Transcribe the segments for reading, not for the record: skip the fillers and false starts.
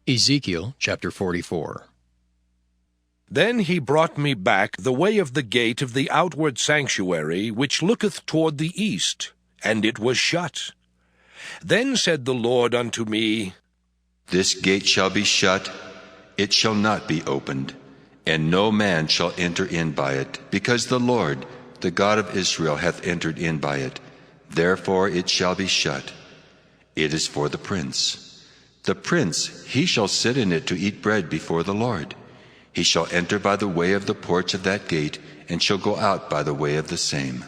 Ezekiel chapter 44. Then he brought me back the way of the gate of the outward sanctuary, which looketh toward the east, and it was shut. Then said the Lord unto me, This gate shall be shut, it shall not be opened, and no man shall enter in by it, because the Lord, the God of Israel, hath entered in by it. Therefore it shall be shut. It is for the prince. The prince, he shall sit in it to eat bread before the Lord. He shall enter by the way of the porch of that gate, and shall go out by the way of the same.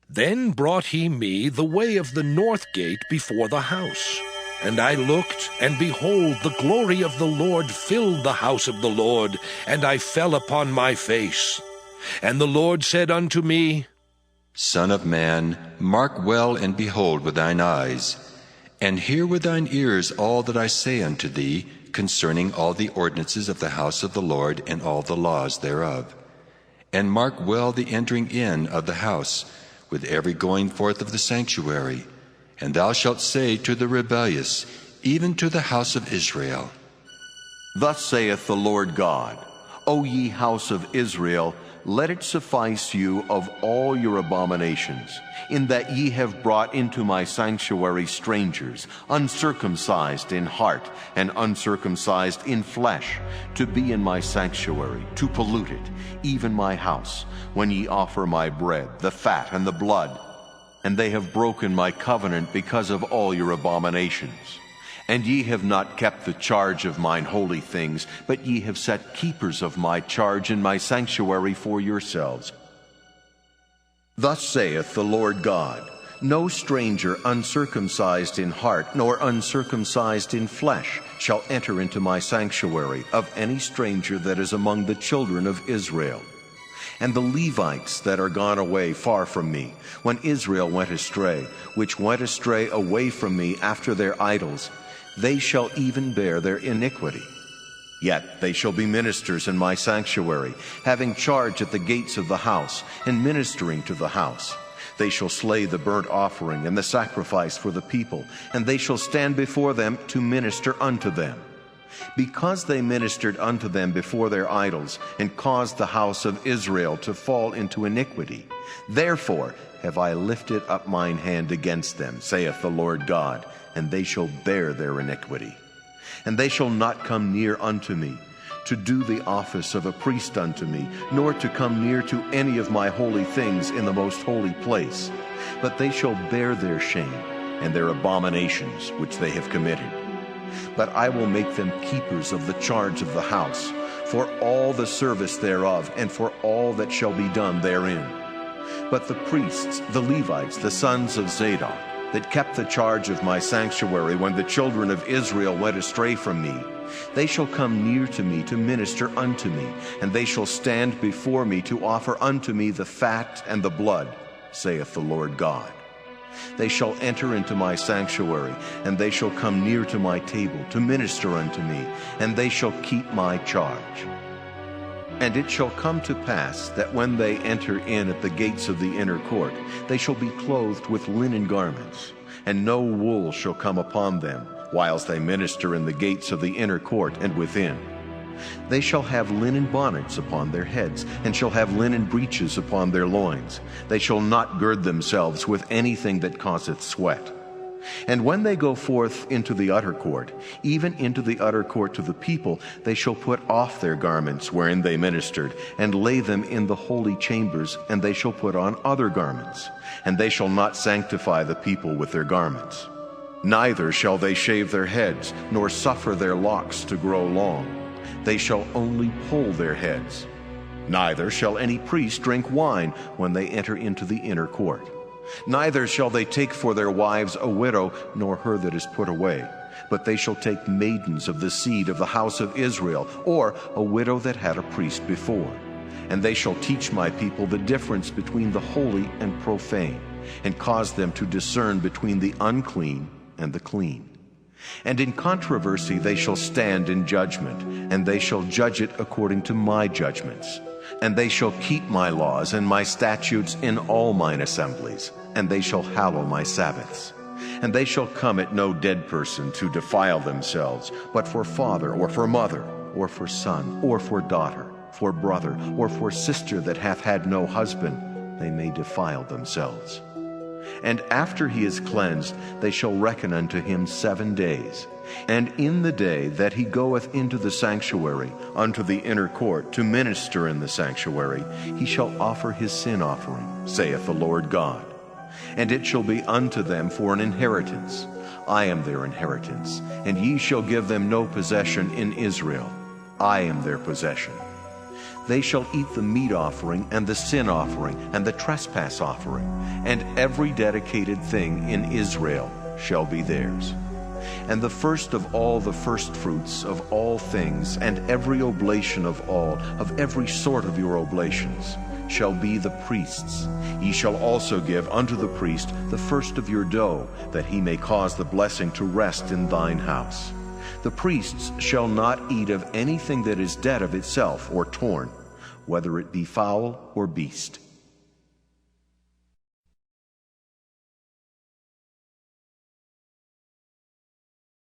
Then brought he me the way of the north gate before the house. And I looked, and behold, the glory of the Lord filled the house of the Lord, and I fell upon my face. And the Lord said unto me, Son of man, mark well and behold with thine eyes, and hear with thine ears all that I say unto thee concerning all the ordinances of the house of the Lord and all the laws thereof. And mark well the entering in of the house, with every going forth of the sanctuary. And thou shalt say to the rebellious, even to the house of Israel, Thus saith the Lord God, O ye house of Israel, let it suffice you of all your abominations, in that ye have brought into my sanctuary strangers, uncircumcised in heart and uncircumcised in flesh, to be in my sanctuary, to pollute it, even my house, when ye offer my bread, the fat and the blood. And they have broken my covenant because of all your abominations. And ye have not kept the charge of mine holy things, but ye have set keepers of my charge in my sanctuary for yourselves. Thus saith the Lord God, No stranger uncircumcised in heart, nor uncircumcised in flesh, shall enter into my sanctuary, of any stranger that is among the children of Israel. And the Levites that are gone away far from me, when Israel went astray, which went astray away from me after their idols, they shall even bear their iniquity. Yet they shall be ministers in my sanctuary, having charge at the gates of the house, and ministering to the house. They shall slay the burnt offering and the sacrifice for the people, and they shall stand before them to minister unto them. Because they ministered unto them before their idols, and caused the house of Israel to fall into iniquity, therefore have I lifted up mine hand against them, saith the Lord God, and they shall bear their iniquity. And they shall not come near unto me, to do the office of a priest unto me, nor to come near to any of my holy things in the most holy place. But they shall bear their shame, and their abominations which they have committed. But I will make them keepers of the charge of the house, for all the service thereof, and for all that shall be done therein. But the priests, the Levites, the sons of Zadok, that kept the charge of my sanctuary when the children of Israel went astray from me, they shall come near to me to minister unto me, and they shall stand before me to offer unto me the fat and the blood, saith the Lord God. They shall enter into my sanctuary, and they shall come near to my table to minister unto me, and they shall keep my charge. And it shall come to pass that when they enter in at the gates of the inner court, they shall be clothed with linen garments, and no wool shall come upon them, whilst they minister in the gates of the inner court and within. They shall have linen bonnets upon their heads, and shall have linen breeches upon their loins. They shall not gird themselves with anything that causeth sweat. And when they go forth into the utter court, even into the utter court to the people, they shall put off their garments wherein they ministered, and lay them in the holy chambers, and they shall put on other garments. And they shall not sanctify the people with their garments. Neither shall they shave their heads, nor suffer their locks to grow long. They shall only pull their heads. Neither shall any priest drink wine when they enter into the inner court. Neither shall they take for their wives a widow, nor her that is put away. But they shall take maidens of the seed of the house of Israel, or a widow that had a priest before. And they shall teach my people the difference between the holy and profane, and cause them to discern between the unclean and the clean. And in controversy they shall stand in judgment, and they shall judge it according to my judgments. And they shall keep my laws and my statutes in all mine assemblies, and they shall hallow my Sabbaths. And they shall come at no dead person to defile themselves, but for father, or for mother, or for son, or for daughter, for brother, or for sister that hath had no husband, they may defile themselves. And after he is cleansed, they shall reckon unto him 7 days. And in the day that he goeth into the sanctuary, unto the inner court, to minister in the sanctuary, he shall offer his sin offering, saith the Lord God. And it shall be unto them for an inheritance. I am their inheritance, and ye shall give them no possession in Israel. I am their possession. They shall eat the meat offering, and the sin offering, and the trespass offering, and every dedicated thing in Israel shall be theirs. And the first of all the firstfruits of all things, and every oblation of all, of every sort of your oblations, shall be the priest's. Ye shall also give unto the priest the first of your dough, that he may cause the blessing to rest in thine house. The priests shall not eat of anything that is dead of itself or torn, whether it be fowl or beast.